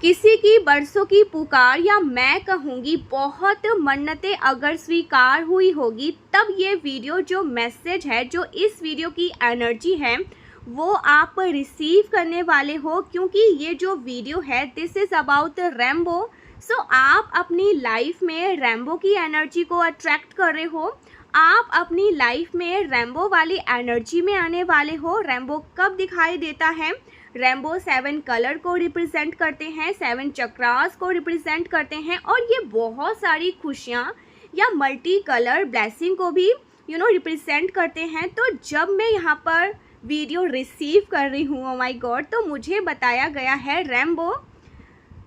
किसी की बरसों की पुकार या मैं कहूँगी बहुत मन्नतें अगर स्वीकार हुई होगी, तब ये वीडियो जो मैसेज है, जो इस वीडियो की एनर्जी है, वो आप रिसीव करने वाले हो। क्योंकि ये जो वीडियो है दिस इज़ अबाउट रैम्बो। सो आप अपनी लाइफ में रैम्बो की एनर्जी को अट्रैक्ट कर रहे हो। आप अपनी लाइफ में रैम्बो वाली एनर्जी में आने वाले हो। रैम्बो कब दिखाई देता है? रैम्बो 7 कलर को रिप्रेजेंट करते हैं, 7 चक्रास को रिप्रेजेंट करते हैं, और ये बहुत सारी खुशियाँ या मल्टी कलर ब्लेसिंग को भी रिप्रेजेंट करते हैं। तो जब मैं यहाँ पर वीडियो रिसीव कर रही हूँ, ओ माय गॉड, तो मुझे बताया गया है रैम्बो।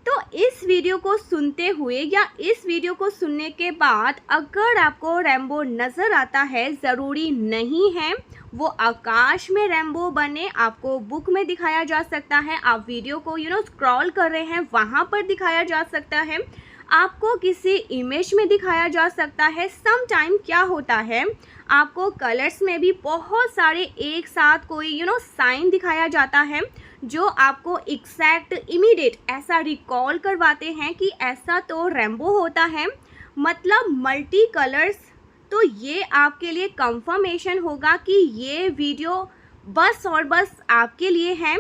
तो इस वीडियो को सुनते हुए या इस वीडियो को सुनने के बाद अगर आपको रैम्बो नज़र आता है, ज़रूरी नहीं है वो आकाश में रैम्बो बने, आपको बुक में दिखाया जा सकता है, आप वीडियो को स्क्रॉल कर रहे हैं वहाँ पर दिखाया जा सकता है, आपको किसी इमेज में दिखाया जा सकता है। सम टाइम क्या होता है, आपको कलर्स में भी बहुत सारे एक साथ कोई साइन दिखाया जाता है जो आपको एग्जैक्ट इमीडिएट ऐसा रिकॉल करवाते हैं कि ऐसा तो रैम्बो होता है, मतलब मल्टी कलर्स। तो ये आपके लिए कंफर्मेशन होगा कि ये वीडियो बस और बस आपके लिए है।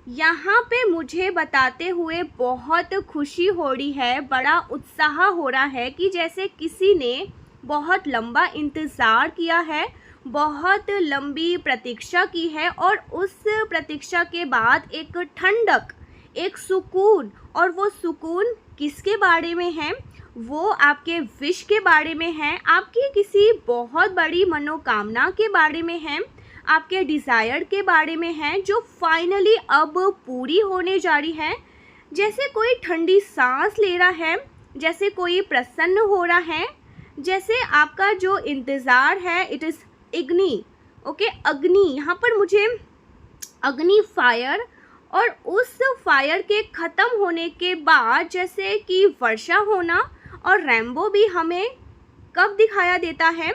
यहाँ पे मुझे बताते हुए बहुत खुशी हो रही है, बड़ा उत्साह हो रहा है कि जैसे किसी ने बहुत लंबा इंतज़ार किया है, बहुत लंबी प्रतीक्षा की है, और उस प्रतीक्षा के बाद एक ठंडक, एक सुकून, और वो सुकून किसके बारे में है? वो आपके विश के बारे में है, आपकी किसी बहुत बड़ी मनोकामना के बारे में है, आपके डिज़ायर के बारे में है, जो फाइनली अब पूरी होने जा रही है। जैसे कोई ठंडी सांस ले रहा है, जैसे कोई प्रसन्न हो रहा है, जैसे आपका जो इंतज़ार है इट इज़ अग्नि। ओके, अग्नि, यहाँ पर मुझे अग्नि फायर, और उस फायर के ख़त्म होने के बाद जैसे कि वर्षा होना। और रैम्बो भी हमें कब दिखाया देता है?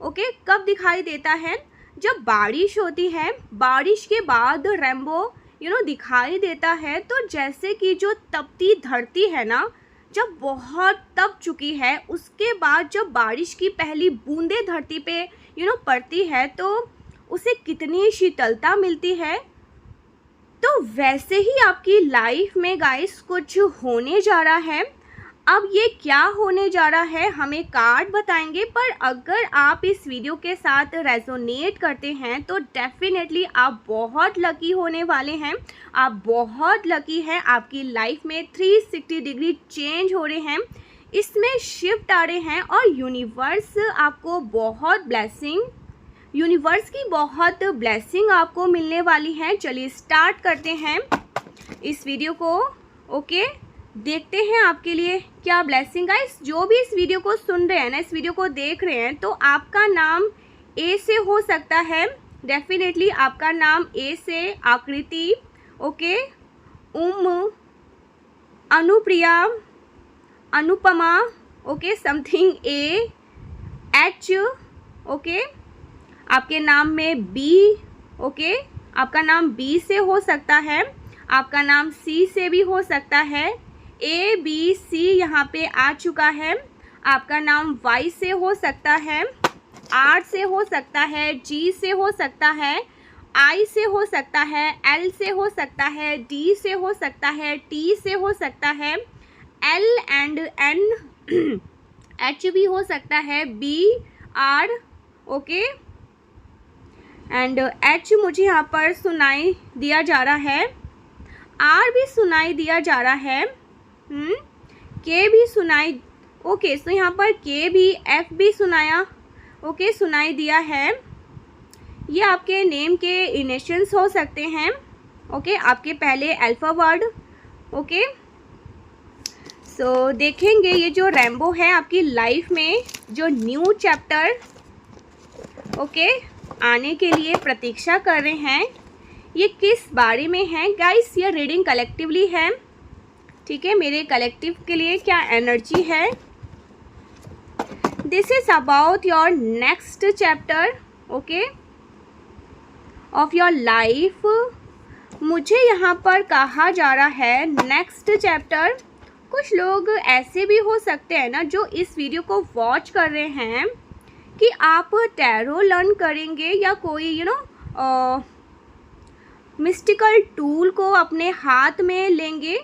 ओके, कब दिखाई देता है? जब बारिश होती है, बारिश के बाद रैम्बो दिखाई देता है। तो जैसे कि जो तपती धरती है ना, जब बहुत तप चुकी है, उसके बाद जब बारिश की पहली बूंदें धरती पे पड़ती है तो उसे कितनी शीतलता मिलती है। तो वैसे ही आपकी लाइफ में गाइस कुछ होने जा रहा है। अब ये क्या होने जा रहा है हमें कार्ड बताएंगे, पर अगर आप इस वीडियो के साथ रेजोनेट करते हैं तो डेफिनेटली आप बहुत लकी होने वाले हैं। आप बहुत लकी हैं, आपकी लाइफ में 360 डिग्री चेंज हो रहे हैं, इसमें शिफ्ट आ रहे हैं, और यूनिवर्स आपको बहुत ब्लेसिंग, यूनिवर्स की बहुत ब्लेसिंग आपको मिलने वाली है। चलिए स्टार्ट करते हैं इस वीडियो को। ओके, देखते हैं आपके लिए क्या ब्लेसिंग। गाइस, जो भी इस वीडियो को सुन रहे हैं ना, इस वीडियो को देख रहे हैं, तो आपका नाम ए से हो सकता है। डेफिनेटली आपका नाम ए से, Akriti, okay, Anupriya, Anupama, okay, something A, H, okay, आपके नाम में बी, ओके, आपका नाम बी से हो सकता है, आपका नाम सी से भी हो सकता है, ए बी सी यहाँ पे आ चुका है। आपका नाम वाई से हो सकता है, आर से हो सकता है, जी से हो सकता है, आई से हो सकता है, एल से हो सकता है, डी से हो सकता है, टी से हो सकता है, एल एंड एन, एच भी हो सकता है, B, R, okay, and H मुझे यहाँ पर सुनाई दिया जा रहा है, आर भी सुनाई दिया जा रहा है, के भी सुनाई, ओके, सो यहाँ पर के भी, एफ भी सुनाया, ओके, सुनाई दिया है। ये आपके नेम के इनिशियल्स हो सकते हैं, ओके, आपके पहले अल्फा वर्ड, ओके। सो देखेंगे ये जो रैम्बो है आपकी लाइफ में जो न्यू चैप्टर, ओके, आने के लिए प्रतीक्षा कर रहे हैं, ये किस बारे में है। गाइस, ये रीडिंग कलेक्टिवली है, ठीक है, मेरे कलेक्टिव के लिए क्या एनर्जी है। This is about your next chapter, okay, of your life. मुझे यहाँ पर कहा जा रहा है नेक्स्ट चैप्टर। कुछ लोग ऐसे भी हो सकते हैं ना जो इस वीडियो को वॉच कर रहे हैं कि आप टैरो लर्न करेंगे या कोई मिस्टिकल टूल को अपने हाथ में लेंगे।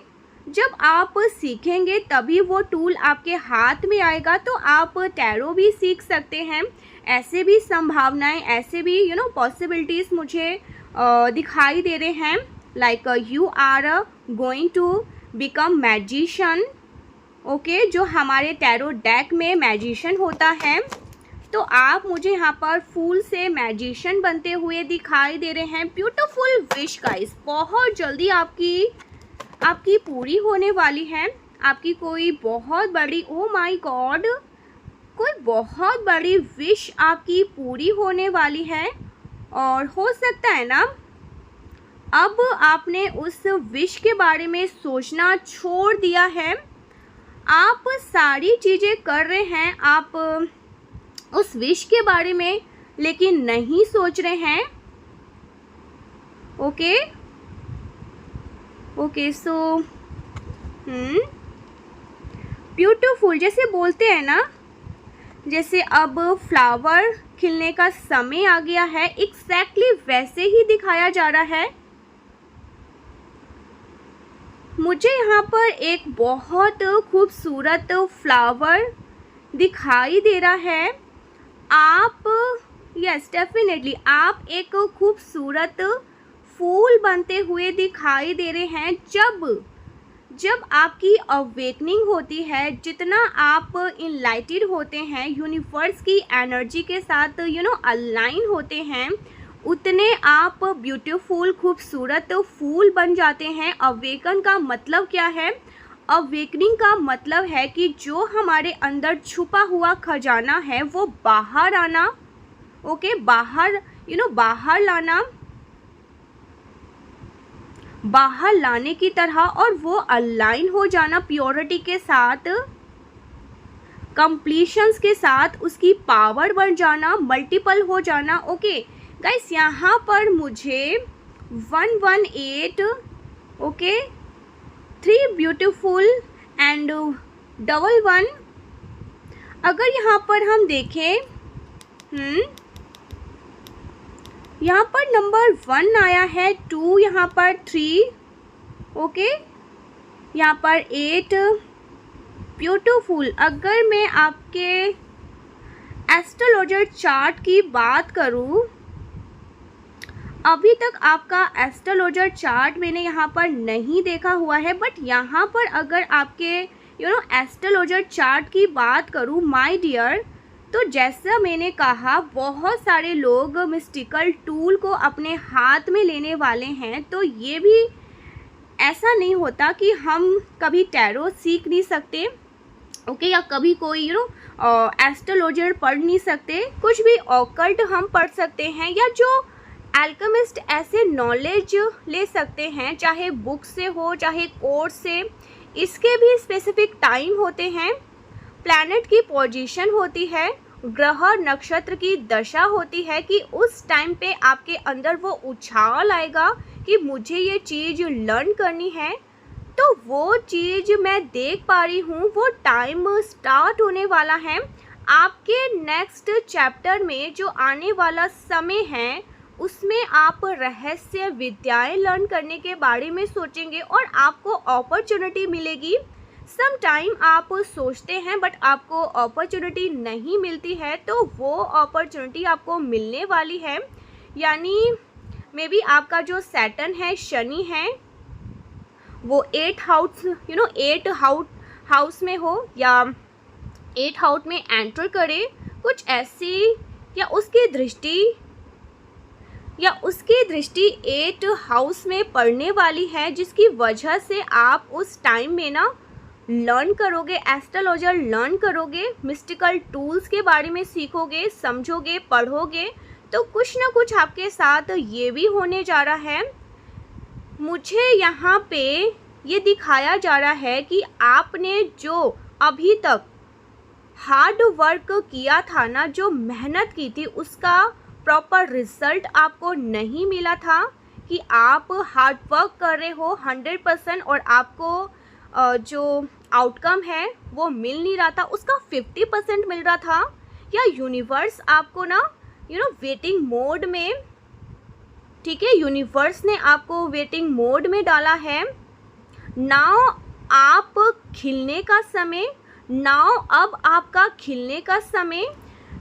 जब आप सीखेंगे तभी वो टूल आपके हाथ में आएगा, तो आप टैरो भी सीख सकते हैं। ऐसे भी संभावनाएं, ऐसे भी पॉसिबिलिटीज़ मुझे दिखाई दे रहे हैं। Like you are going to become magician, okay, जो हमारे टैरो डेक में मैजिशियन होता है। तो आप मुझे यहाँ पर फूल से मैजिशियन बनते हुए दिखाई दे रहे हैं। ब्यूटीफुल विश गाइस, बहुत जल्दी आपकी पूरी होने वाली है। आपकी कोई बहुत बड़ी, ओ माय गॉड, कोई बहुत बड़ी विश आपकी पूरी होने वाली है। और हो सकता है ना अब आपने उस विश के बारे में सोचना छोड़ दिया है। आप सारी चीज़ें कर रहे हैं, आप उस विश के बारे में लेकिन नहीं सोच रहे हैं। ओके सो ब्यूटीफुल, जैसे बोलते हैं ना, जैसे अब फ्लावर खिलने का समय आ गया है, एग्जैक्टली वैसे ही दिखाया जा रहा है। मुझे यहाँ पर एक बहुत खूबसूरत फ्लावर दिखाई दे रहा है। आप यस डेफिनेटली आप एक खूबसूरत फूल बनते हुए दिखाई दे रहे हैं। जब आपकी अवेकनिंग होती है, जितना आप इनलाइटेड होते हैं, यूनिवर्स की एनर्जी के साथ अलाइन होते हैं, उतने आप ब्यूटीफुल खूबसूरत फूल बन जाते हैं। अवेकन का मतलब क्या है? अवेकनिंग का मतलब है कि जो हमारे अंदर छुपा हुआ खजाना है वो बाहर आना, ओके, बाहर लाना, बाहर लाने की तरह, और वो अलाइन हो जाना प्योरिटी के साथ, कंप्लीशंस के साथ, उसकी पावर बढ़ जाना, मल्टीपल हो जाना। ओके गाइस, यहाँ पर मुझे 118, ओके, 3 ब्यूटीफुल एंड 11। अगर यहाँ पर हम देखें, यहाँ पर नंबर 1 आया है, 2 यहाँ पर 3, ओके, यहाँ पर 8 ब्यूटीफुल। अगर मैं आपके एस्ट्रोलॉजर चार्ट की बात करूँ, अभी तक आपका एस्ट्रोलॉजर चार्ट मैंने यहाँ पर नहीं देखा हुआ है, बट यहाँ पर अगर आपके एस्ट्रोलॉजर चार्ट की बात करूँ माय डियर, तो जैसा मैंने कहा बहुत सारे लोग मिस्टिकल टूल को अपने हाथ में लेने वाले हैं। तो ये भी ऐसा नहीं होता कि हम कभी टैरो सीख नहीं सकते, ओके, या कभी कोई एस्ट्रोलॉजर पढ़ नहीं सकते। कुछ भी ऑकल्ट हम पढ़ सकते हैं, या जो एल्केमिस्ट ऐसे नॉलेज ले सकते हैं, चाहे बुक से हो चाहे कोर्स से। इसके भी स्पेसिफिक टाइम होते हैं, प्लैनेट की पोजीशन होती है, ग्रह नक्षत्र की दशा होती है कि उस टाइम पे आपके अंदर वो उछाल आएगा कि मुझे ये चीज़ लर्न करनी है। तो वो चीज़ मैं देख पा रही हूँ, वो टाइम स्टार्ट होने वाला है। आपके नेक्स्ट चैप्टर में जो आने वाला समय है उसमें आप रहस्य विद्याएं लर्न करने के बारे में सोचेंगे और आपको अपॉर्चुनिटी मिलेगी। सम टाइम आप सोचते हैं बट आपको अपॉर्चुनिटी नहीं मिलती है, तो वो अपॉर्चुनिटी आपको मिलने वाली है। यानी मे बी आपका जो सैटर्न है, शनि है, वो 8 हाउस में हो या 8 हाउस में एंटर करे, कुछ ऐसी, या उसकी दृष्टि 8 हाउस में पड़ने वाली है, जिसकी वजह से आप उस टाइम में ना लर्न करोगे, एस्ट्रोलॉजर लर्न करोगे, मिस्टिकल टूल्स के बारे में सीखोगे, समझोगे, पढ़ोगे। तो कुछ ना कुछ आपके साथ ये भी होने जा रहा है। मुझे यहाँ पे ये दिखाया जा रहा है कि आपने जो अभी तक हार्ड वर्क किया था ना, जो मेहनत की थी, उसका प्रॉपर रिजल्ट आपको नहीं मिला था, कि आप हार्ड वर्क कर रहे हो 100% और आपको जो आउटकम है वो मिल नहीं रहा था, उसका 50% मिल रहा था, या यूनिवर्स आपको ना वेटिंग मोड में, ठीक है, यूनिवर्स ने आपको वेटिंग मोड में डाला है। नाउ आप खिलने का समय, नाउ अब आपका खिलने का समय,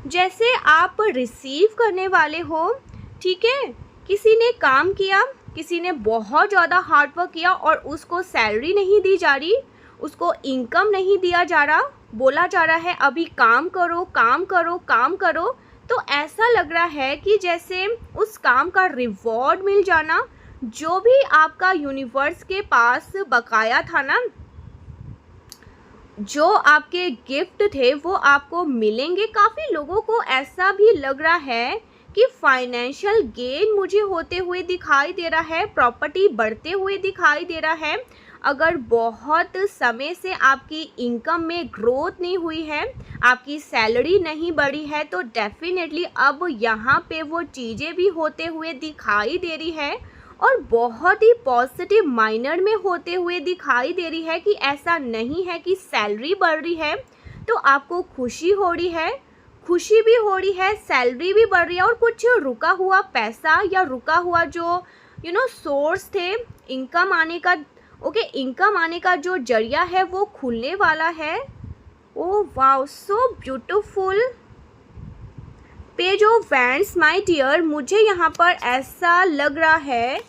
जैसे आप रिसीव करने वाले हो, ठीक है। किसी ने काम किया, किसी ने बहुत ज़्यादा हार्ड वर्क किया और उसको सैलरी नहीं दी जा रही, उसको इनकम नहीं दिया जा रहा, बोला जा रहा है अभी काम करो काम करो काम करो, तो ऐसा लग रहा है कि जैसे उस काम का रिवॉर्ड मिल जाना, जो भी आपका यूनिवर्स के पास बकाया था ना, जो आपके गिफ्ट थे वो आपको मिलेंगे। काफ़ी लोगों को ऐसा भी लग रहा है कि फाइनेंशियल गेन मुझे होते हुए दिखाई दे रहा है, प्रॉपर्टी बढ़ते हुए दिखाई दे रहा है। अगर बहुत समय से आपकी इनकम में ग्रोथ नहीं हुई है, आपकी सैलरी नहीं बढ़ी है, तो डेफिनेटली अब यहाँ पे वो चीज़ें भी होते हुए दिखाई दे रही है और बहुत ही पॉजिटिव माइनर में होते हुए दिखाई दे रही है कि ऐसा नहीं है कि सैलरी बढ़ रही है तो आपको खुशी हो रही है, खुशी भी हो रही है, सैलरी भी बढ़ रही है और कुछ रुका हुआ पैसा या रुका हुआ जो सोर्स थे इनकम आने का, ओके, इनकम आने का जो जरिया है वो खुलने वाला है। Oh wow, so beautiful page of wands my dear. मुझे यहाँ पर ऐसा लग रहा है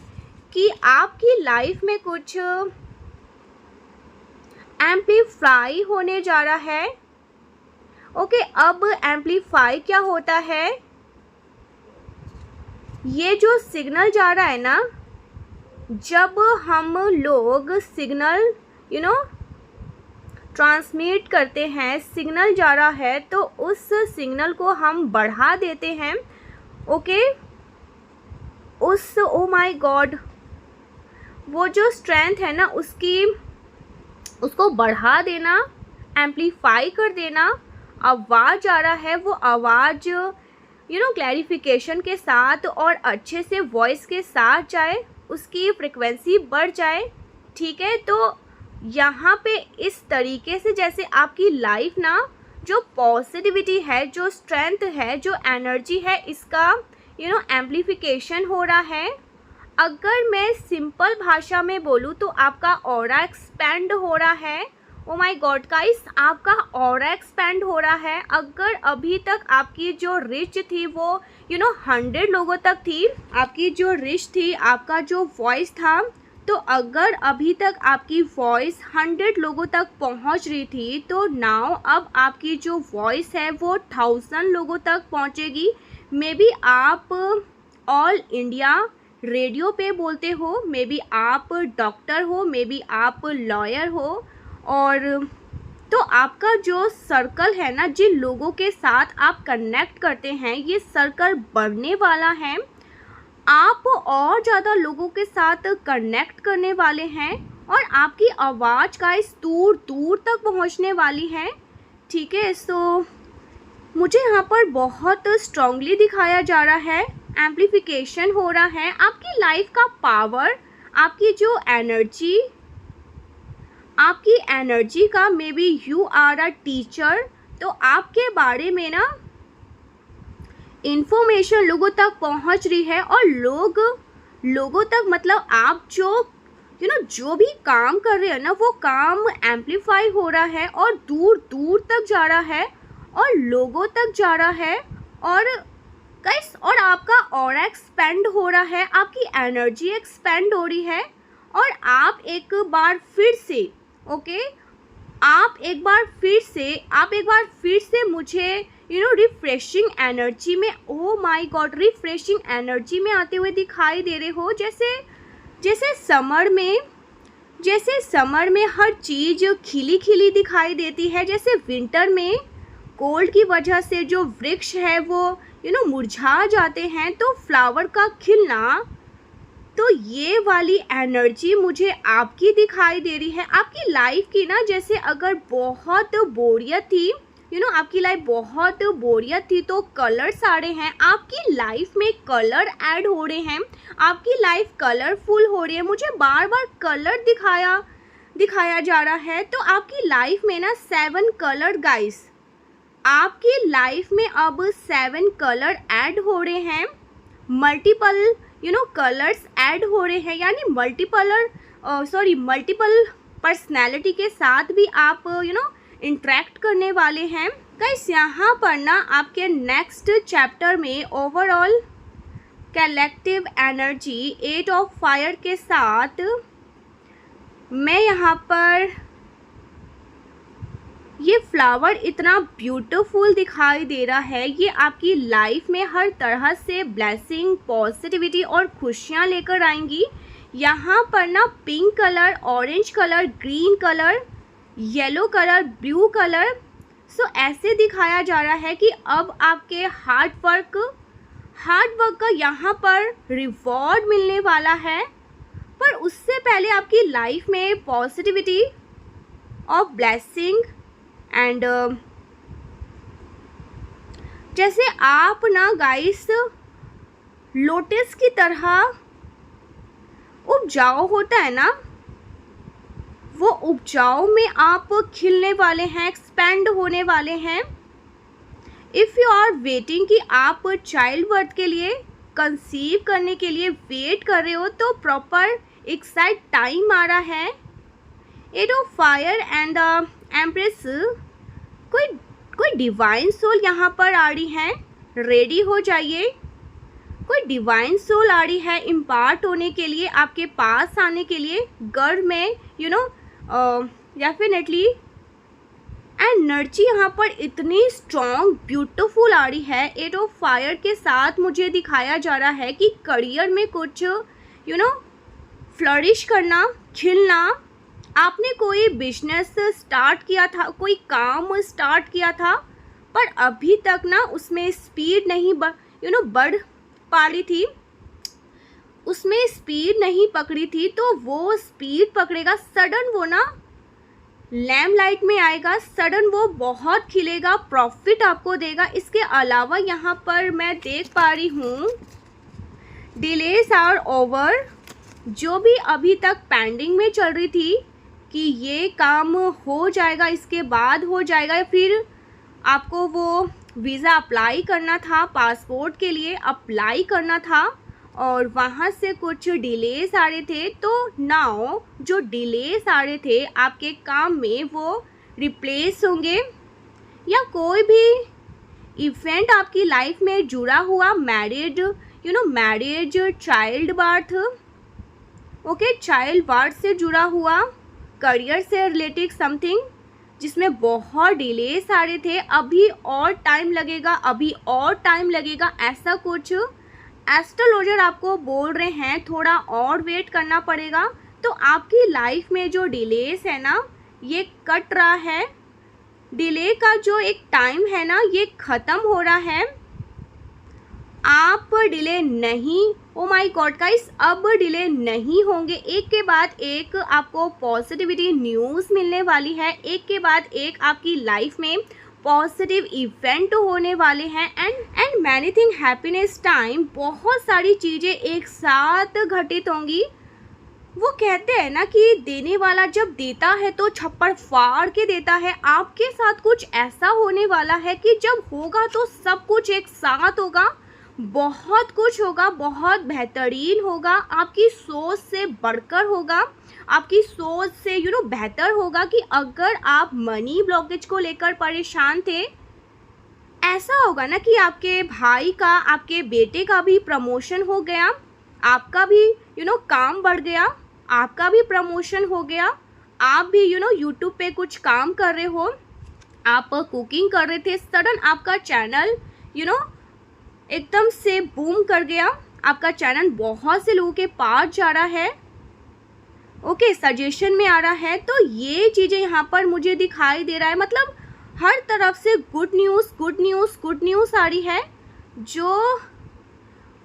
कि आपकी लाइफ में कुछ एम्पलीफाई होने जा रहा है। ओके, अब एम्पलीफाई क्या होता है? ये जो सिग्नल जा रहा है ना, जब हम लोग सिग्नल ट्रांसमिट करते हैं, सिग्नल जा रहा है तो उस सिग्नल को हम बढ़ा देते हैं। ओके, ओ माय गॉड, वो जो स्ट्रेंथ है ना उसको बढ़ा देना, एम्पलीफाई कर देना। आवाज़ आ रहा है, वो आवाज़ क्लैरिफिकेशन के साथ और अच्छे से वॉइस के साथ जाए, उसकी फ्रिक्वेंसी बढ़ जाए, ठीक है। तो यहाँ पे इस तरीके से जैसे आपकी लाइफ ना, जो पॉजिटिविटी है, जो स्ट्रेंथ है, जो एनर्जी है, इसका एम्पलीफिकेशन हो रहा है। अगर मैं सिंपल भाषा में बोलूँ तो आपका ऑरा एक्सपेंड हो रहा है। ओ माय गॉड गाइस, आपका ऑरा एक्सपेंड हो रहा है। अगर अभी तक आपकी जो रिच थी वो 100 लोगों तक थी, आपकी जो रिच थी, आपका जो वॉइस था, तो अगर अभी तक आपकी वॉइस 100 लोगों तक पहुंच रही थी, तो नाउ अब आपकी जो वॉइस है वो 1000 लोगों तक पहुंचेगी। मे बी आप ऑल इंडिया रेडियो पे बोलते हो, मे बी आप डॉक्टर हो, मे बी आप लॉयर हो, और तो आपका जो सर्कल है ना, जिन लोगों के साथ आप कनेक्ट करते हैं, ये सर्कल बढ़ने वाला है। आप और ज़्यादा लोगों के साथ कनेक्ट करने वाले हैं और आपकी आवाज़ का इस दूर दूर तक पहुंचने वाली है, ठीक है। सो मुझे यहाँ पर बहुत स्ट्रांगली दिखाया जा रहा है, एम्पलीफिकेशन हो रहा है। आपकी लाइफ का पावर, आपकी जो एनर्जी, आपकी एनर्जी का, maybe you are a teacher, तो आपके बारे में ना इंफॉर्मेशन लोगों तक पहुंच रही है और लोगों तक, मतलब आप जो जो भी काम कर रहे हैं ना, वो काम एम्पलीफाई हो रहा है और दूर दूर तक जा रहा है और लोगों तक जा रहा है। और गाइस, और आपका ऑरा एक्सपेंड हो रहा है, आपकी एनर्जी एक्सपेंड हो रही है और आप एक बार फिर से, ओके, आप एक बार फिर से मुझे रिफ्रेशिंग एनर्जी में, ओ माय गॉड, रिफ्रेशिंग एनर्जी में आते हुए दिखाई दे रहे हो। जैसे समर में हर चीज़ खिली खिली दिखाई देती है, जैसे विंटर में कोल्ड की वजह से जो वृक्ष है वो मुरझा जाते हैं, तो फ्लावर का खिलना, तो ये वाली एनर्जी मुझे आपकी दिखाई दे रही है। आपकी लाइफ की ना, जैसे अगर बहुत बोरियत थी, आपकी लाइफ बहुत बोरियत थी तो कलर्स आ रहे हैं, आपकी लाइफ में कलर ऐड हो रहे हैं, आपकी लाइफ कलरफुल हो रही है, मुझे बार बार कलर दिखाया जा रहा है। तो आपकी लाइफ में ना 7 कलर गाइस, आपकी लाइफ में अब 7 कलर ऐड हो रहे हैं, मल्टीपल कलर्स ऐड हो रहे हैं, यानी मल्टीपल पर्सनैलिटी के साथ भी आप इंटरेक्ट करने वाले हैं गाइस। यहाँ पर ना आपके नेक्स्ट चैप्टर में overall collective energy 8 of fire के साथ मैं यहाँ पर ये फ्लावर इतना ब्यूटीफुल दिखाई दे रहा है, ये आपकी लाइफ में हर तरह से ब्लेसिंग, पॉजिटिविटी और खुशियाँ लेकर आएंगी। यहाँ पर ना pink colour, orange colour, green colour, yellow colour, blue colour, ऐसे दिखाया जा रहा है कि अब आपके हार्ड वर्क का यहाँ पर रिवॉर्ड मिलने वाला है। पर उससे पहले आपकी लाइफ में पॉजिटिविटी और ब्लेसिंग एंड जैसे आप ना गाइस लोटस की तरह उपजाऊ होता है ना, वो उपजाऊ में आप खिलने वाले हैं, एक्सपेंड होने वाले हैं। इफ़ यू आर वेटिंग कि आप चाइल्ड बर्थ के लिए, कंसीव करने के लिए वेट कर रहे हो, तो प्रॉपर एक साइड टाइम आ रहा है। 8 ऑफ फायर एंड एम्प्रेस, कोई डिवाइन सोल यहाँ पर आ रही है, रेडी हो जाइए। कोई डिवाइन सोल आ रही है इम्पार्ट होने के लिए, आपके पास आने के लिए, घर में डेफिनेटली एनर्जी यहाँ पर इतनी स्ट्रॉन्ग ब्यूटीफुल आ रही है। 8 ऑफ फायर के साथ मुझे दिखाया जा रहा है कि करियर में कुछ फ्लरिश करना, खिलना। आपने कोई बिजनेस स्टार्ट किया था, कोई काम स्टार्ट किया था, पर अभी तक ना उसमें स्पीड नहीं बढ़ पा रही थी, उसमें स्पीड नहीं पकड़ी थी, तो वो स्पीड पकड़ेगा। सडन वो ना लैम्प लाइट में आएगा, सडन वो बहुत खिलेगा, प्रॉफिट आपको देगा। इसके अलावा यहाँ पर मैं देख पा रही हूँ डिलेस आर ओवर, जो भी अभी तक पेंडिंग में चल रही थी कि ये काम हो जाएगा, इसके बाद हो जाएगा, या फिर आपको वो वीज़ा अप्लाई करना था, पासपोर्ट के लिए अप्लाई करना था और वहाँ से कुछ डिलेस आ रहे थे, तो नाउ जो डिलेस आ रहे थे आपके काम में वो रिप्लेस होंगे। या कोई भी इवेंट आपकी लाइफ में जुड़ा हुआ, marriage child birth, child birth से जुड़ा हुआ, करियर से रिलेटेड समथिंग जिसमें बहुत डिलेस आ रहे थे, अभी और टाइम लगेगा, ऐसा कुछ एस्ट्रोलॉजर आपको बोल रहे हैं, थोड़ा और वेट करना पड़ेगा। तो आपकी लाइफ में जो डिलेस है ना, ये कट रहा है, डिले का जो एक टाइम है ना, ये ख़त्म हो रहा है। आप डिले नहीं, ओ माय गॉड गाइस, अब डिले नहीं होंगे। एक के बाद एक आपको पॉजिटिविटी न्यूज़ मिलने वाली है, एक के बाद एक आपकी लाइफ में पॉजिटिव इवेंट होने वाले हैं and many thing happiness time, बहुत सारी चीज़ें एक साथ घटित होंगी। वो कहते हैं ना कि देने वाला जब देता है तो छप्पड़ फाड़ के देता है। आपके साथ कुछ ऐसा होने वाला है कि जब होगा तो सब कुछ एक साथ होगा, बहुत कुछ होगा, बहुत बेहतरीन होगा, आपकी सोच से बढ़कर होगा, आपकी सोच से बेहतर होगा। कि अगर आप मनी ब्लॉकेज को लेकर परेशान थे, ऐसा होगा ना कि आपके भाई का, आपके बेटे का भी प्रमोशन हो गया, आपका भी काम बढ़ गया, आपका भी प्रमोशन हो गया, आप भी यूट्यूब पे कुछ काम कर रहे हो, आप कुकिंग कर रहे थे, सडन आपका चैनल एकदम से बूम कर गया, आपका चैनल बहुत से लोगों के पास जा रहा है, सजेशन में आ रहा है। तो ये चीज़ें यहाँ पर मुझे दिखाई दे रहा है, मतलब हर तरफ से गुड न्यूज़ आ रही है। जो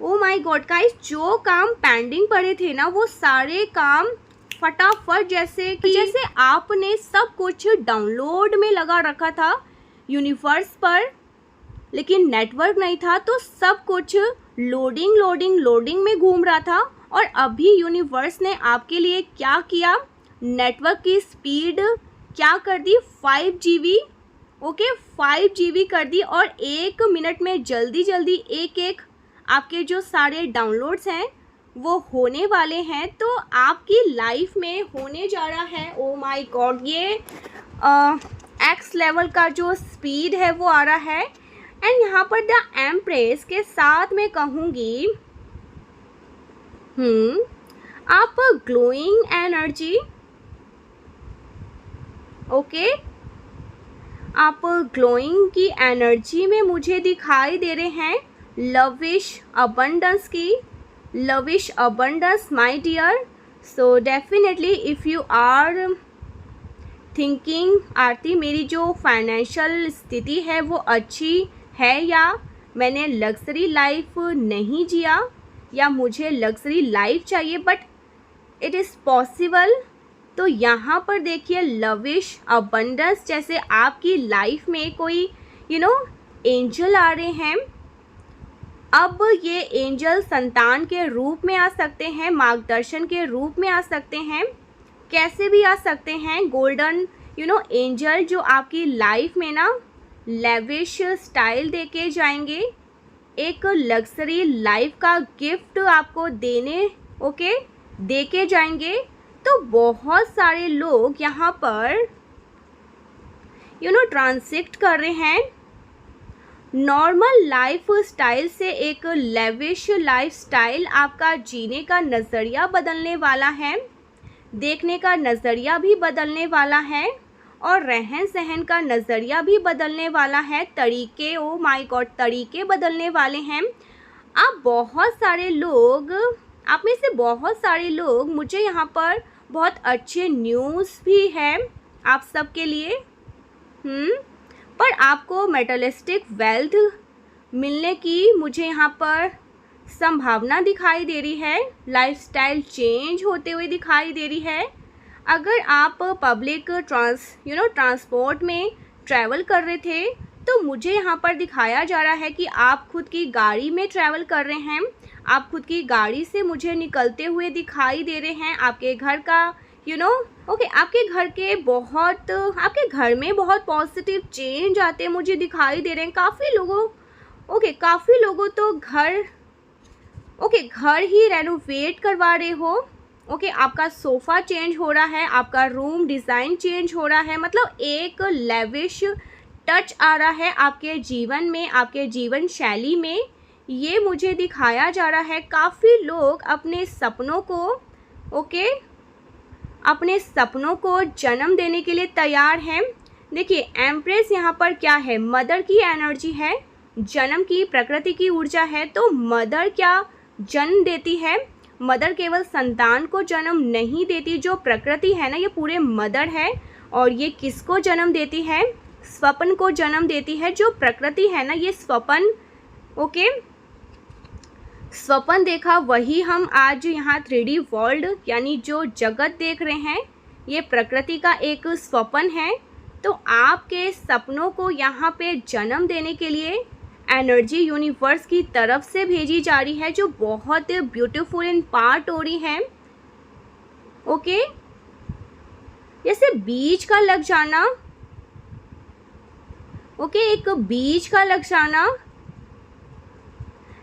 ओ माय गॉड गाइस, जो काम पेंडिंग पड़े थे ना, वो सारे काम फटाफट, जैसे आपने सब कुछ डाउनलोड में लगा रखा था यूनिवर्स पर, लेकिन नेटवर्क नहीं था, तो सब कुछ लोडिंग में घूम रहा था। और अभी यूनिवर्स ने आपके लिए क्या किया, नेटवर्क की स्पीड क्या कर दी, 5 GB। ओके, 5 GB कर दी, और 1 मिनट में जल्दी एक आपके जो सारे डाउनलोड्स हैं वो होने वाले हैं। तो आपकी लाइफ में होने जा रहा है, ओ माय गॉड, ये एक्स लेवल का जो स्पीड है वो आ रहा है। एंड यहाँ पर द एम्प्रेस के साथ मैं कहूँगी आप ग्लोइंग एनर्जी, ओके, आप ग्लोइंग की एनर्जी में मुझे दिखाई दे रहे हैं, लविश अबंडेंस की, lavish abundance my dear. So definitely if you are thinking Aarti मेरी जो फाइनेंशियल स्थिति है वो अच्छी है, या मैंने लग्जरी लाइफ नहीं जिया, या मुझे लग्जरी लाइफ चाहिए बट इट इज़ पॉसिबल, तो यहाँ पर देखिए लविश अबंडेंस, जैसे आपकी लाइफ में कोई एंजल आ रहे हैं। अब ये एंजल संतान के रूप में आ सकते हैं, मार्गदर्शन के रूप में आ सकते हैं, कैसे भी आ सकते हैं। गोल्डन एंजल जो आपकी लाइफ में ना लेविश स्टाइल देके जाएंगे, एक लग्जरी लाइफ का गिफ्ट आपको देके जाएंगे। तो बहुत सारे लोग यहाँ पर ट्रांजिट कर रहे हैं नॉर्मल लाइफ स्टाइल से एक लेविश लाइफ स्टाइल। आपका जीने का नज़रिया बदलने वाला है, देखने का नज़रिया भी बदलने वाला है, और रहन सहन का नज़रिया भी बदलने वाला है, तरीके, ओ माय गॉड, तरीके बदलने वाले हैं। आप में से बहुत सारे लोग मुझे यहाँ पर बहुत अच्छे न्यूज़ भी है आप सबके लिए। पर आपको मेटलिस्टिक वेल्थ मिलने की मुझे यहाँ पर संभावना दिखाई दे रही है, लाइफस्टाइल चेंज होते हुए दिखाई दे रही है। अगर आप पब्लिक ट्रांसपोर्ट में ट्रैवल कर रहे थे तो मुझे यहाँ पर दिखाया जा रहा है कि आप खुद की गाड़ी में ट्रैवल कर रहे हैं, आप खुद की गाड़ी से मुझे निकलते हुए दिखाई दे रहे हैं। आपके घर का आपके घर में बहुत पॉजिटिव चेंज आते मुझे दिखाई दे रहे हैं। काफ़ी लोगों तो घर ही रेनोवेट करवा रहे हो। आपका सोफ़ा चेंज हो रहा है, आपका रूम डिज़ाइन चेंज हो रहा है, मतलब एक लेविश टच आ रहा है आपके जीवन में, आपके जीवन शैली में, ये मुझे दिखाया जा रहा है। काफ़ी लोग अपने सपनों को जन्म देने के लिए तैयार हैं। देखिए एम्प्रेस यहाँ पर क्या है, मदर की एनर्जी है, जन्म की प्रकृति की ऊर्जा है। तो मदर क्या जन्म देती है, मदर केवल संतान को जन्म नहीं देती, जो प्रकृति है ना ये पूरे मदर है। और ये किसको जन्म देती है, स्वप्न को जन्म देती है। जो प्रकृति है ना ये स्वप्न, स्वप्न देखा वही हम आज यहाँ 3D वर्ल्ड यानी जो जगत देख रहे हैं, ये प्रकृति का एक स्वप्न है। तो आपके सपनों को यहाँ पे जन्म देने के लिए एनर्जी यूनिवर्स की तरफ से भेजी जा रही है, जो बहुत ब्यूटीफुल इन पार्ट हो रही है। जैसे बीज का लग जाना, एक बीज का लग जाना।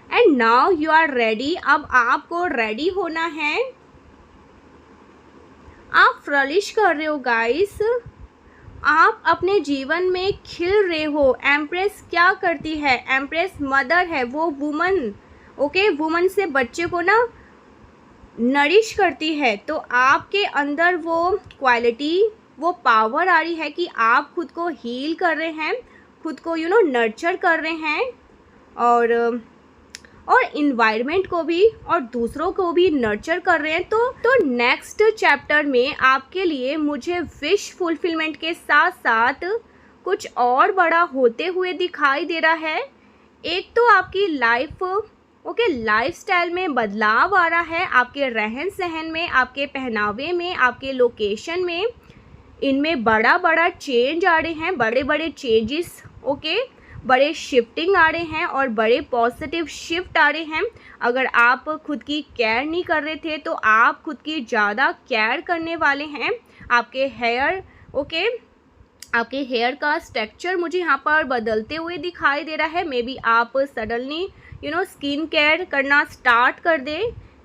And now you are ready, अब आपको रेडी होना है। आप फ्लरिश कर रहे हो गाइस, आप अपने जीवन में खिल रहे हो। एम्प्रेस क्या करती है, एम्प्रेस मदर है, वो वुमन वुमन से बच्चे को ना नरिश करती है। तो आपके अंदर वो क्वालिटी, वो पावर आ रही है कि आप खुद को हील कर रहे हैं, खुद को नर्चर कर रहे हैं, और इन्वायरमेंट को भी और दूसरों को भी नर्चर कर रहे हैं। तो नेक्स्ट चैप्टर में आपके लिए मुझे विश फुलफिलमेंट के साथ साथ कुछ और बड़ा होते हुए दिखाई दे रहा है। एक तो आपकी लाइफस्टाइल में बदलाव आ रहा है, आपके रहन सहन में, आपके पहनावे में, आपके लोकेशन में, इनमें बड़ा चेंज आ रहे हैं, बड़े चेंजेस ओके, बड़े शिफ्टिंग आ रहे हैं और बड़े पॉजिटिव शिफ्ट आ रहे हैं। अगर आप खुद की केयर नहीं कर रहे थे तो आप खुद की ज़्यादा केयर करने वाले हैं। आपके हेयर, ओके, आपके हेयर का स्ट्रक्चर मुझे यहाँ पर बदलते हुए दिखाई दे रहा है। मे बी आप सडनली स्किन केयर करना स्टार्ट कर दे,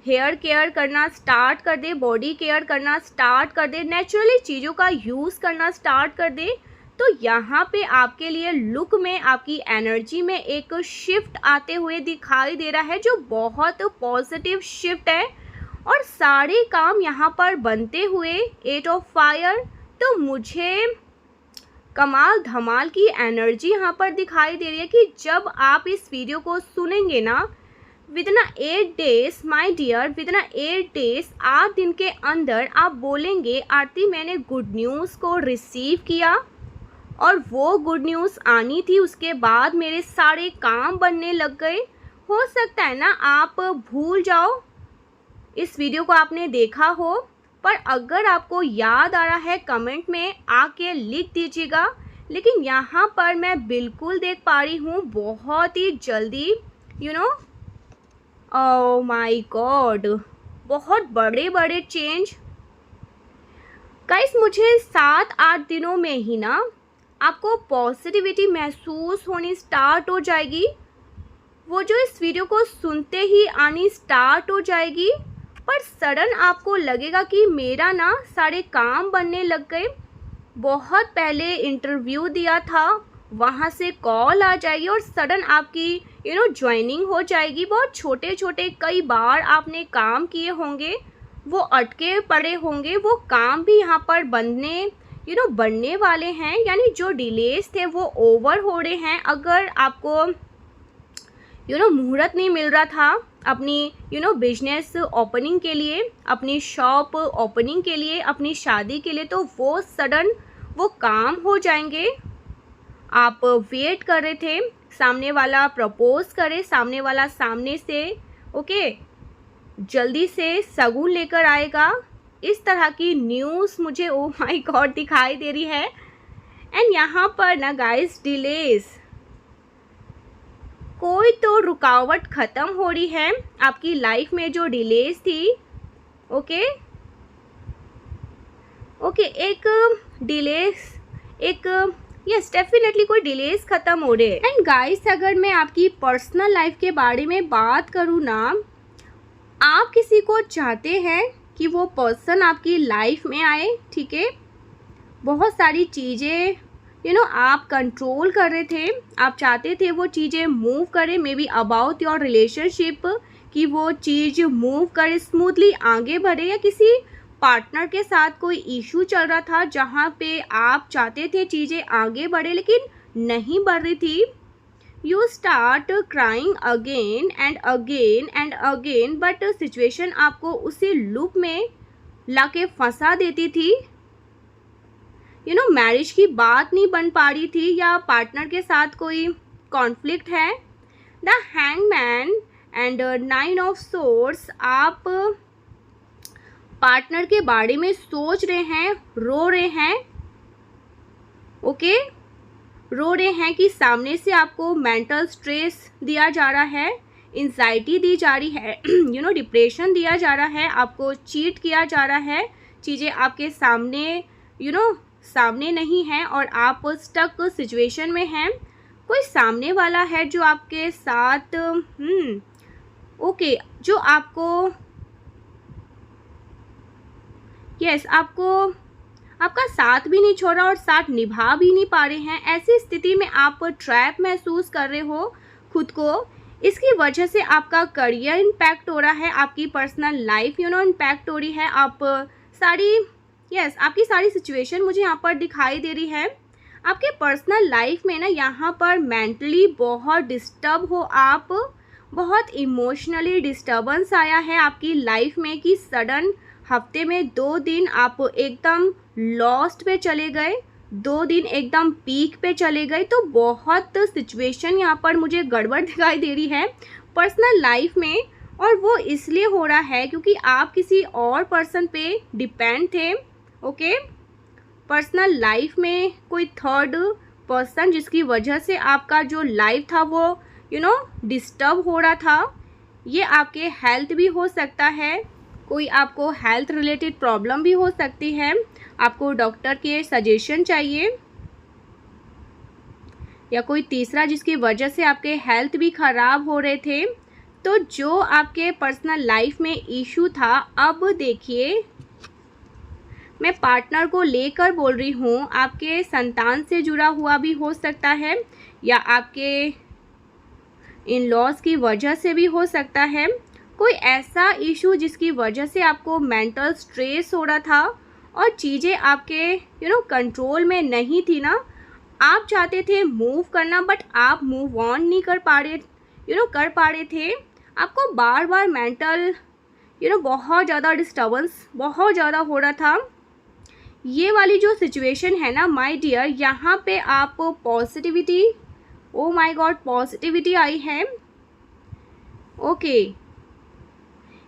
हेयर केयर करना स्टार्ट कर दे, बॉडी केयर करना स्टार्ट कर दे, नेचुरली चीज़ों का यूज़ करना स्टार्ट कर दे। तो यहाँ पे आपके लिए लुक में, आपकी एनर्जी में एक शिफ्ट आते हुए दिखाई दे रहा है जो बहुत पॉजिटिव शिफ्ट है। और सारे काम यहाँ पर बनते हुए 8 ऑफ फायर, तो मुझे कमाल धमाल की एनर्जी यहाँ पर दिखाई दे रही है कि जब आप इस वीडियो को सुनेंगे ना, within 8 days my dear, within 8 days, 8 दिन के अंदर आप बोलेंगे आरती मैंने गुड न्यूज़ को रिसीव किया और वो गुड न्यूज़ आनी थी, उसके बाद मेरे सारे काम बनने लग गए। हो सकता है ना आप भूल जाओ, इस वीडियो को आपने देखा हो, पर अगर आपको याद आ रहा है कमेंट में आके लिख दीजिएगा। लेकिन यहाँ पर मैं बिल्कुल देख पा रही हूँ बहुत ही जल्दी, ओह माय गॉड, बहुत बड़े बड़े चेंज। गाइस मुझे 7-8 दिनों में ही ना आपको पॉजिटिविटी महसूस होनी स्टार्ट हो जाएगी। वो जो इस वीडियो को सुनते ही आनी स्टार्ट हो जाएगी, पर सडन आपको लगेगा कि मेरा ना सारे काम बनने लग गए। बहुत पहले इंटरव्यू दिया था, वहाँ से कॉल आ जाएगी और सडन आपकी ज्वाइनिंग हो जाएगी। बहुत छोटे छोटे कई बार आपने काम किए होंगे, वो अटके पड़े होंगे, वो काम भी यहाँ पर बनने वाले हैं। यानी जो डिलेज थे वो ओवर हो रहे हैं। अगर आपको मुहूर्त नहीं मिल रहा था अपनी बिजनेस ओपनिंग के लिए, अपनी शॉप ओपनिंग के लिए, अपनी शादी के लिए, तो वो सडन वो काम हो जाएंगे। आप वेट कर रहे थे सामने वाला प्रपोज करे, सामने वाला सामने से ओके जल्दी से शगुन लेकर आएगा। इस तरह की न्यूज़ मुझे ओ माय गॉड दिखाई दे रही है। एंड यहाँ पर ना गाइस डिलेज, कोई तो रुकावट ख़त्म हो रही है आपकी लाइफ में जो डिलेज थी। ओके, एक डिलेज, एक यस डेफिनेटली कोई डिलेज ख़त्म हो रहे हैं। एंड गाइस अगर मैं आपकी पर्सनल लाइफ के बारे में बात करूँ ना, आप किसी को चाहते हैं कि वो पर्सन आपकी लाइफ में आए, ठीक है। बहुत सारी चीज़ें आप कंट्रोल कर रहे थे, आप चाहते थे वो चीज़ें मूव करें, may be about your relationship, कि वो चीज़ मूव करे, स्मूथली आगे बढ़े, या किसी पार्टनर के साथ कोई इशू चल रहा था जहाँ पे आप चाहते थे चीज़ें आगे बढ़े लेकिन नहीं बढ़ रही थी। You start crying again and again and again, but situation आपको उसी लूप में ला के फंसा देती थी। मैरिज की बात नहीं बन पा रही थी, या पार्टनर के साथ कोई कॉन्फ्लिक्ट है। The hangman and 9 of swords, आप पार्टनर के बारे में सोच रहे हैं, रो रहे हैं, ओके, रो रहे हैं कि सामने से आपको मेंटल स्ट्रेस दिया जा रहा है, एंजाइटी दी जा रही है, डिप्रेशन दिया जा रहा है, आपको चीट किया जा रहा है, चीज़ें आपके सामने सामने नहीं है और आप स्टक सिचुएशन में हैं। कोई सामने वाला है जो आपके साथ ओके, जो आपको आपको आपका साथ भी नहीं छोड़ रहा और साथ निभा भी नहीं पा रहे हैं। ऐसी स्थिति में आप ट्रैप महसूस कर रहे हो खुद को। इसकी वजह से आपका करियर इम्पैक्ट हो रहा है, आपकी पर्सनल लाइफ इम्पैक्ट हो रही है। आप सारी आपकी सारी सिचुएशन मुझे यहाँ पर दिखाई दे रही है। आपके पर्सनल लाइफ में ना यहाँ पर मेंटली बहुत डिस्टर्ब हो आप, बहुत इमोशनली डिस्टर्बेंस आया है आपकी लाइफ में कि सडन हफ्ते में 2 दिन आप एकदम लॉस्ट पे चले गए, 2 दिन एकदम पीक पे चले गए। तो बहुत सिचुएशन यहाँ पर मुझे गड़बड़ दिखाई दे रही है पर्सनल लाइफ में, और वो इसलिए हो रहा है क्योंकि आप किसी और पर्सन पे डिपेंड थे। ओके, पर्सनल लाइफ में कोई थर्ड पर्सन जिसकी वजह से आपका जो लाइफ था वो डिस्टर्ब हो रहा था। ये आपके हेल्थ भी हो सकता है, कोई आपको हेल्थ रिलेटेड प्रॉब्लम भी हो सकती है, आपको डॉक्टर के सजेशन चाहिए, या कोई तीसरा जिसकी वजह से आपके हेल्थ भी ख़राब हो रहे थे। तो जो आपके पर्सनल लाइफ में इशू था, अब देखिए मैं पार्टनर को लेकर बोल रही हूँ, आपके संतान से जुड़ा हुआ भी हो सकता है या आपके इन लॉज की वजह से भी हो सकता है। कोई ऐसा इशू जिसकी वजह से आपको मेंटल स्ट्रेस हो रहा था और चीज़ें आपके कंट्रोल में नहीं थी ना। आप चाहते थे मूव करना बट आप मूव ऑन नहीं कर पा रहे थे। आपको बार बार मेंटल बहुत ज़्यादा डिस्टर्बेंस बहुत ज़्यादा हो रहा था। ये वाली जो सिचुएशन है ना माय डियर, यहाँ पे आप positivity, oh my god positivity आई है। ओके,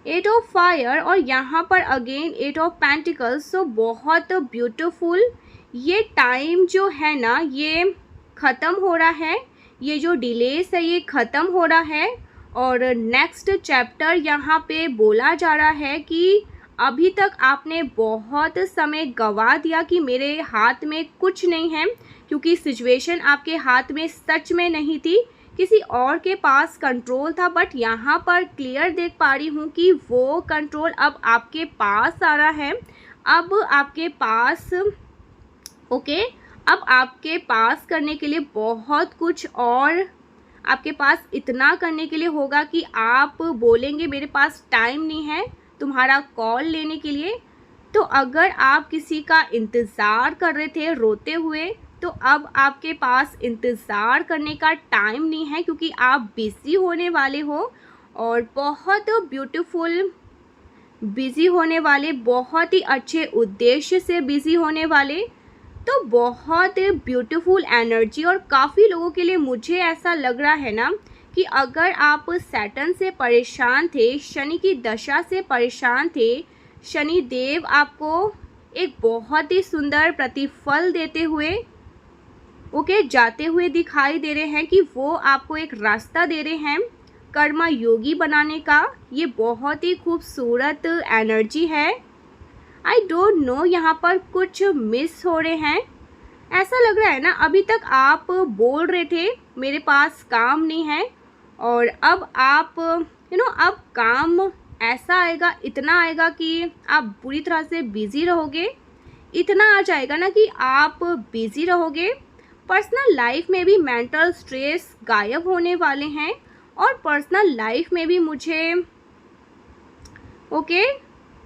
8 ऑफ फायर और यहाँ पर अगेन 8 ऑफ पेंटिकल्स। सो बहुत ब्यूटीफुल। ये टाइम जो है ना ये ख़त्म हो रहा है, ये जो डिलेस है ये ख़त्म हो रहा है। और नेक्स्ट चैप्टर यहाँ पे बोला जा रहा है कि अभी तक आपने बहुत समय गंवा दिया कि मेरे हाथ में कुछ नहीं है, क्योंकि सिचुएशन आपके हाथ में सच में नहीं थी, किसी और के पास कंट्रोल था। बट यहाँ पर क्लियर देख पा रही हूँ कि वो कंट्रोल अब आपके पास आ रहा है। अब आपके पास अब आपके पास करने के लिए बहुत कुछ, और आपके पास इतना करने के लिए होगा कि आप बोलेंगे मेरे पास टाइम नहीं है तुम्हारा कॉल लेने के लिए। तो अगर आप किसी का इंतज़ार कर रहे थे रोते हुए, तो अब आपके पास इंतज़ार करने का टाइम नहीं है, क्योंकि आप बिज़ी होने वाले हो और बहुत ब्यूटीफुल बिज़ी होने वाले, बहुत ही अच्छे उद्देश्य से बिज़ी होने वाले। तो बहुत ब्यूटीफुल एनर्जी। और काफ़ी लोगों के लिए मुझे ऐसा लग रहा है ना कि अगर आप सैटर्न से परेशान थे, शनि की दशा से परेशान थे, शनि देव आपको एक बहुत ही सुंदर प्रतिफल देते हुए जाते हुए दिखाई दे रहे हैं कि वो आपको एक रास्ता दे रहे हैं कर्मा योगी बनाने का। ये बहुत ही खूबसूरत एनर्जी है। आई डोंट नो यहाँ पर कुछ मिस हो रहे हैं, ऐसा लग रहा है ना। अभी तक आप बोल रहे थे मेरे पास काम नहीं है, और अब आप अब काम ऐसा आएगा, इतना आएगा कि आप पूरी तरह से बिज़ी रहोगे। इतना आ जाएगा ना कि आप बिज़ी रहोगे। पर्सनल लाइफ में भी मेंटल स्ट्रेस गायब होने वाले हैं, और पर्सनल लाइफ में भी मुझे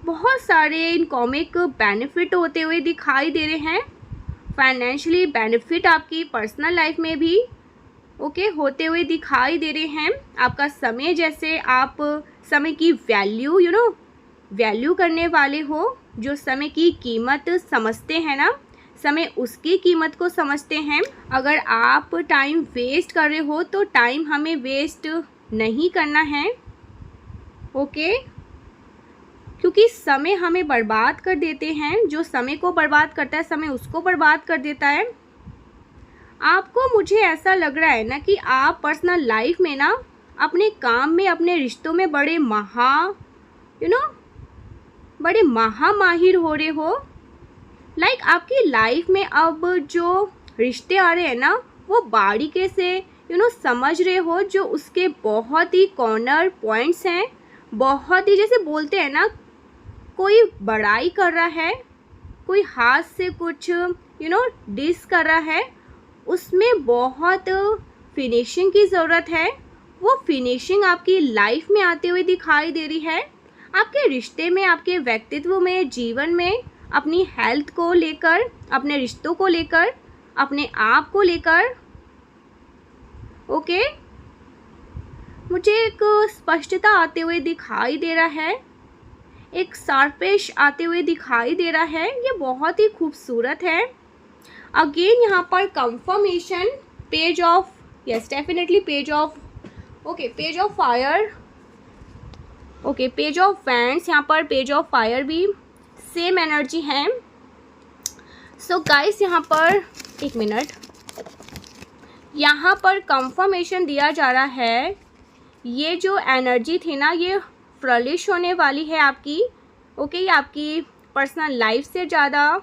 बहुत सारे इनकॉमिक बेनिफिट होते हुए दिखाई दे रहे हैं। फाइनेंशियली बेनिफिट आपकी पर्सनल लाइफ में भी होते हुए दिखाई दे रहे हैं। आपका समय, जैसे आप समय की वैल्यू करने वाले हो, जो समय की कीमत समझते हैं ना, समय उसकी कीमत को समझते हैं। अगर आप टाइम वेस्ट कर रहे हो तो टाइम हमें वेस्ट नहीं करना है, क्योंकि समय हमें बर्बाद कर देते हैं। जो समय को बर्बाद करता है, समय उसको बर्बाद कर देता है। आपको, मुझे ऐसा लग रहा है ना कि आप पर्सनल लाइफ में ना अपने काम में, अपने रिश्तों में बड़े महामाहिर हो रहे हो। आपकी लाइफ में अब जो रिश्ते आ रहे हैं ना, वो बारीकी से समझ रहे हो, जो उसके बहुत ही कॉर्नर पॉइंट्स हैं। बहुत ही, जैसे बोलते हैं ना, कोई बड़ाई कर रहा है, कोई हाथ से कुछ डिस कर रहा है, उसमें बहुत फिनिशिंग की ज़रूरत है। वो फिनिशिंग आपकी लाइफ में आते हुए दिखाई दे रही है। आपके रिश्ते में, आपके व्यक्तित्व में, जीवन में, अपनी हेल्थ को लेकर, अपने रिश्तों को लेकर, अपने आप को लेकर मुझे एक स्पष्टता आते हुए दिखाई दे रहा है, एक शार्पेश आते हुए दिखाई दे रहा है। ये बहुत ही खूबसूरत है। अगेन यहाँ पर confirmation, page of, yes definitely page of fire, page of wands, यहाँ पर पेज ऑफ फायर भी सेम एनर्जी है। सो गाइस, यहाँ पर एक मिनट, यहाँ पर कंफर्मेशन दिया जा रहा है, ये जो एनर्जी थी ना ये फ्लरिश होने वाली है आपकी। ओके, ये आपकी पर्सनल लाइफ से ज़्यादा।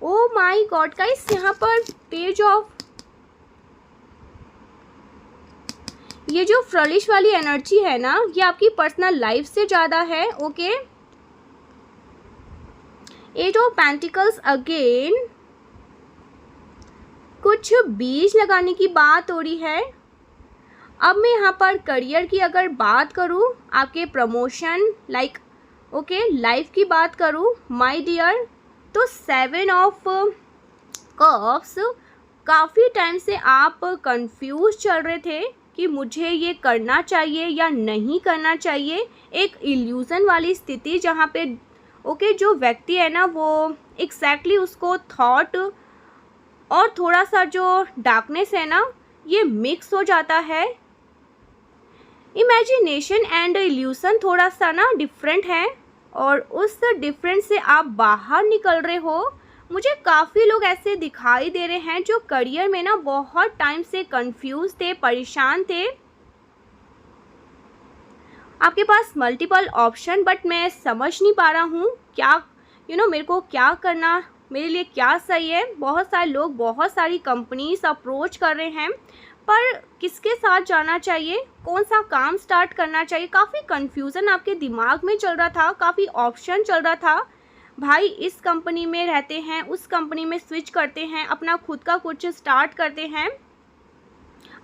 ओ माय गॉड गाइस, यहाँ पर पेज ऑफ, ये जो फ्लरिश वाली एनर्जी है ना ये आपकी पर्सनल लाइफ से ज़्यादा है। Okay, eight of pentacles again, कुछ बीज लगाने की बात हो रही है। अब मैं यहाँ पर करियर की अगर बात करूँ, आपके प्रमोशन लाइक ओके लाइफ की बात करूँ माय डियर, तो 7 ऑफ कप्स, काफ़ी टाइम से आप कंफ्यूज चल रहे थे कि मुझे ये करना चाहिए या नहीं करना चाहिए। एक इल्यूज़न वाली स्थिति जहाँ पे ओके जो व्यक्ति है ना वो एग्जैक्टली उसको थॉट और थोड़ा सा जो डार्कनेस है ना ये मिक्स हो जाता है। इमेजिनेशन एंड इल्यूशन थोड़ा सा ना डिफरेंट है और उस डिफरेंस से आप बाहर निकल रहे हो। मुझे काफ़ी लोग ऐसे दिखाई दे रहे हैं जो करियर में ना बहुत टाइम से कंफ्यूज थे, परेशान थे। आपके पास मल्टीपल ऑप्शन, बट मैं समझ नहीं पा रहा हूँ क्या मेरे को क्या करना, मेरे लिए क्या सही है। बहुत सारे लोग, बहुत सारी कंपनीज अप्रोच कर रहे हैं, पर किसके साथ जाना चाहिए, कौन सा काम स्टार्ट करना चाहिए, काफ़ी कन्फ्यूज़न आपके दिमाग में चल रहा था, काफ़ी ऑप्शन चल रहा था। भाई इस कंपनी में रहते हैं, उस कंपनी में स्विच करते हैं, अपना खुद का कुछ स्टार्ट करते हैं।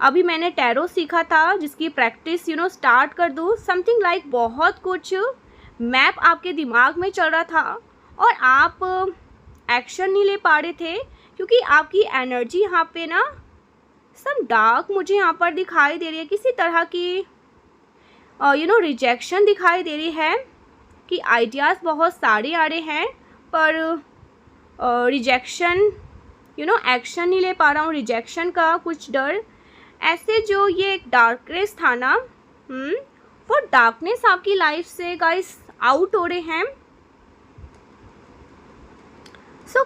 अभी मैंने टैरो सीखा था जिसकी प्रैक्टिस स्टार्ट कर दूँ, समथिंग लाइक बहुत कुछ मैप आपके दिमाग में चल रहा था और आप एक्शन नहीं ले पा रहे थे क्योंकि आपकी एनर्जी यहाँ पे ना सम डार्क मुझे यहाँ पर दिखाई दे रही है। किसी तरह की रिजेक्शन दिखाई दे रही है कि आइडियाज़ बहुत सारे आ रहे हैं पर रिजेक्शन एक्शन नहीं ले पा रहा हूँ, रिजेक्शन का कुछ डर। ऐसे जो ये डार्कनेस था ना वो डार्कनेस आपकी लाइफ से गाइस आउट हो रहे हैं। सो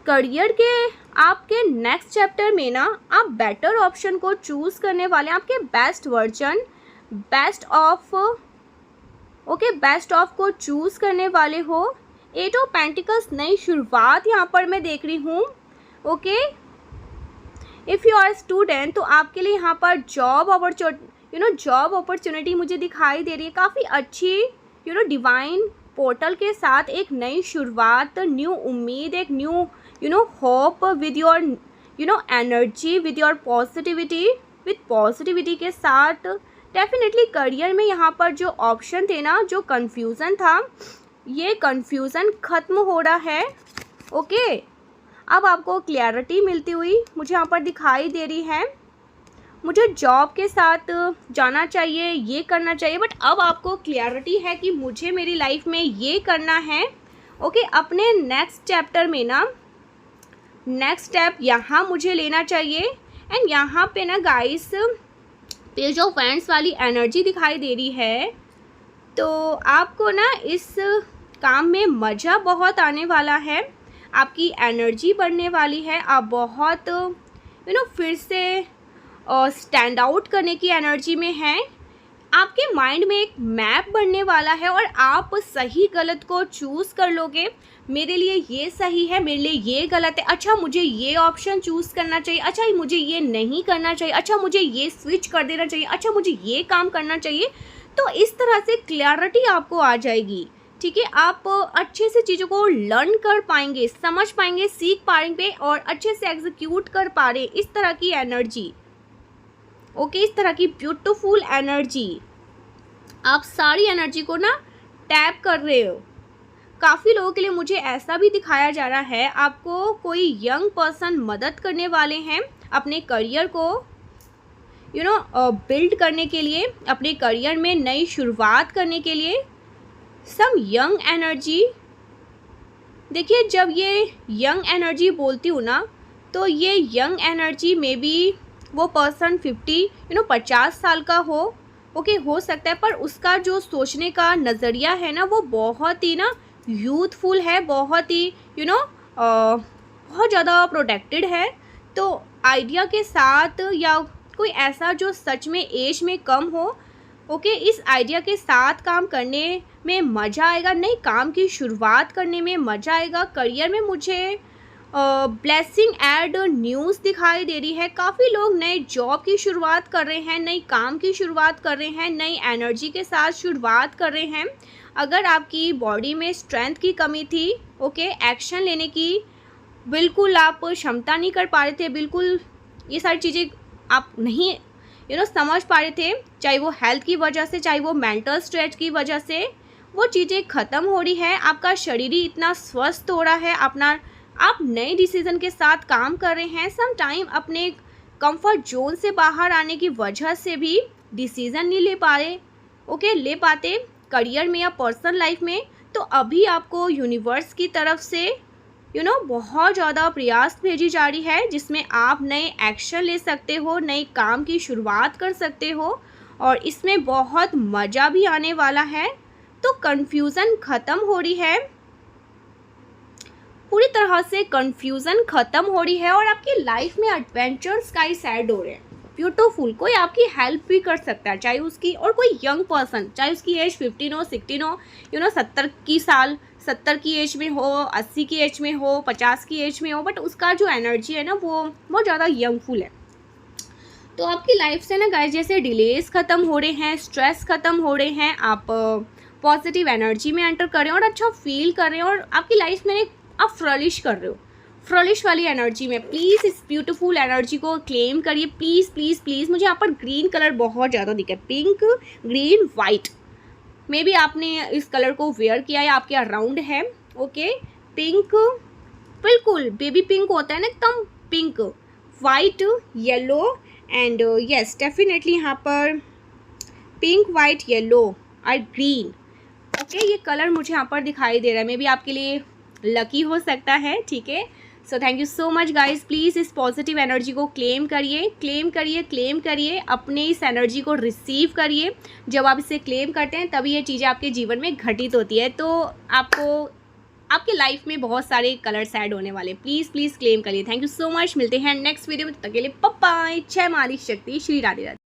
करियर के आपके नेक्स्ट चैप्टर में ना आप बेटर ऑप्शन को चूज़ करने वाले हैं, आपके बेस्ट वर्जन, बेस्ट ऑफ को चूज़ करने वाले हो। 8 ऑफ पेंटिकल्स, नई शुरुआत यहाँ पर मैं देख रही हूँ। Okay, if you are student तो आपके लिए यहाँ पर जॉब अपॉर्चुनिटी मुझे दिखाई दे रही है, काफ़ी अच्छी डिवाइन पोर्टल के साथ एक नई शुरुआत, न्यू उम्मीद, एक new hope with your energy, with your positivity के साथ। डेफिनेटली करियर में यहाँ पर जो ऑप्शन थे ना, जो कन्फ्यूज़न था, ये कन्फ्यूज़न ख़त्म हो रहा है। ओके, अब आपको क्लैरिटी मिलती हुई मुझे यहाँ पर दिखाई दे रही है। मुझे जॉब के साथ जाना चाहिए, ये करना चाहिए, बट अब आपको क्लैरिटी है कि मुझे मेरी लाइफ में ये करना है। ओके, अपने नेक्स्ट चैप्टर में ना नेक्स्ट स्टेप यहाँ मुझे लेना चाहिए। एंड यहाँ पे ना गाइस पेज ऑफ वैंड्स वाली एनर्जी दिखाई दे रही है, तो आपको ना इस काम में मज़ा बहुत आने वाला है, आपकी एनर्जी बढ़ने वाली है, आप बहुत फिर से स्टैंड आउट करने की एनर्जी में हैं। आपके माइंड में एक मैप बनने वाला है और आप सही गलत को चूज़ कर लोगे। मेरे लिए ये सही है, मेरे लिए ये गलत है, अच्छा मुझे ये ऑप्शन चूज़ करना चाहिए, अच्छा मुझे ये नहीं करना चाहिए, अच्छा मुझे ये स्विच कर देना चाहिए, अच्छा मुझे ये काम करना चाहिए। तो इस तरह से क्लैरिटी आपको आ जाएगी। ठीक है, आप अच्छे से चीज़ों को लर्न कर पाएंगे, समझ पाएंगे, सीख पाएंगे और अच्छे से एग्जीक्यूट कर पा रहे, इस तरह की एनर्जी। ओके, इस तरह की ब्यूटीफुल एनर्जी, आप सारी एनर्जी को ना टैप कर रहे हो। काफ़ी लोगों के लिए मुझे ऐसा भी दिखाया जा रहा है, आपको कोई यंग पर्सन मदद करने वाले हैं अपने करियर को बिल्ड करने के लिए, अपने करियर में नई शुरुआत करने के लिए। सम यंग एनर्जी, देखिए जब ये यंग एनर्जी बोलती हूँ ना, तो ये यंग एनर्जी में भी वो पर्सन 50 साल का हो। ओके, हो सकता है, पर उसका जो सोचने का नज़रिया है ना वो बहुत ही ना यूथफुल है, बहुत ही बहुत ज़्यादा प्रोटेक्टेड है। तो आइडिया के साथ या कोई ऐसा जो सच में एज में कम हो, ओके, इस आइडिया के साथ काम करने में मज़ा आएगा। नए काम की शुरुआत करने में मज़ा आएगा। करियर में मुझे ब्लेसिंग एड न्यूज़ दिखाई दे रही है। काफ़ी लोग नए जॉब की शुरुआत कर रहे हैं, नई काम की शुरुआत कर रहे हैं, नई एनर्जी के साथ शुरुआत कर रहे हैं। अगर आपकी बॉडी में स्ट्रेंथ की कमी थी, ओके, एक्शन लेने की बिल्कुल आप क्षमता नहीं कर पा रहे थे, बिल्कुल ये सारी चीज़ें आप नहीं समझ पा रहे थे, चाहे वो हेल्थ की वजह से, चाहे वो मेंटल स्ट्रेस की वजह से, वो चीज़ें ख़त्म हो रही है। आपका शरीर ही इतना स्वस्थ हो रहा है, आप नए डिसीज़न के साथ काम कर रहे हैं। सम टाइम अपने कंफर्ट जोन से बाहर आने की वजह से भी डिसीज़न नहीं ले पा रहे, ओके, ले पाते करियर में या पर्सनल लाइफ में। तो अभी आपको यूनिवर्स की तरफ से बहुत ज़्यादा प्रयास भेजी जा रही है, जिसमें आप नए एक्शन ले सकते हो, नए काम की शुरुआत कर सकते हो और इसमें बहुत मज़ा भी आने वाला है। तो कन्फ्यूज़न ख़त्म हो रही है, पूरी तरह से कन्फ्यूज़न ख़त्म हो रही है और आपकी लाइफ में एडवेंचर स्काइज ऐड हो रहे हैं। ब्यूटीफुल, कोई आपकी हेल्प भी कर सकता है, चाहे उसकी, और कोई यंग पर्सन, चाहे उसकी एज 15 हो, 16 हो, 70 की एज में हो, 80 की एज में हो, 50 की एज में हो, बट उसका जो एनर्जी है ना वो बहुत ज़्यादा यंगफुल है। तो आपकी लाइफ से ना गाइस जैसे डिलेज ख़त्म हो रहे हैं, स्ट्रेस ख़त्म हो रहे हैं, आप पॉजिटिव एनर्जी में एंटर कर रहे हैं और अच्छा फील कर रहे हैं और आपकी लाइफ में आप फ्लरिश कर रहे हो, फ्लरिश वाली एनर्जी में। प्लीज़ इस ब्यूटीफुल एनर्जी को क्लेम करिए, प्लीज़ प्लीज़ प्लीज़। मुझे यहाँ पर ग्रीन कलर बहुत ज़्यादा दिखा है, pink, green, white. May be आपने इस कलर को वेयर किया है, आपके अराउंड है, ओके। पिंक, बिल्कुल बेबी पिंक होता है ना, एकदम pink, white, yellow and yes definitely यहाँ पर पिंक, वाइट, येलो और ग्रीन, ओके। ये कलर मुझे यहाँ पर दिखाई दे रहा है, मे बी आपके लिए लकी हो सकता है, ठीक है। So thank you so much guys. Please इस पॉजिटिव एनर्जी को क्लेम करिए, क्लेम करिए, क्लेम करिए, अपने इस एनर्जी को रिसीव करिए। जब आप इसे क्लेम करते हैं तभी ये चीज़ें आपके जीवन में घटित होती है, तो आपको आपके लाइफ में बहुत सारे कलर्स ऐड होने वाले। प्लीज़ प्लीज़ क्लेम करिए। Thank you so much. मिलते हैं नेक्स्ट वीडियो में, तब तक के लिए बाय बाय। जय माँ आदि शक्ति, श्री राधे राधे।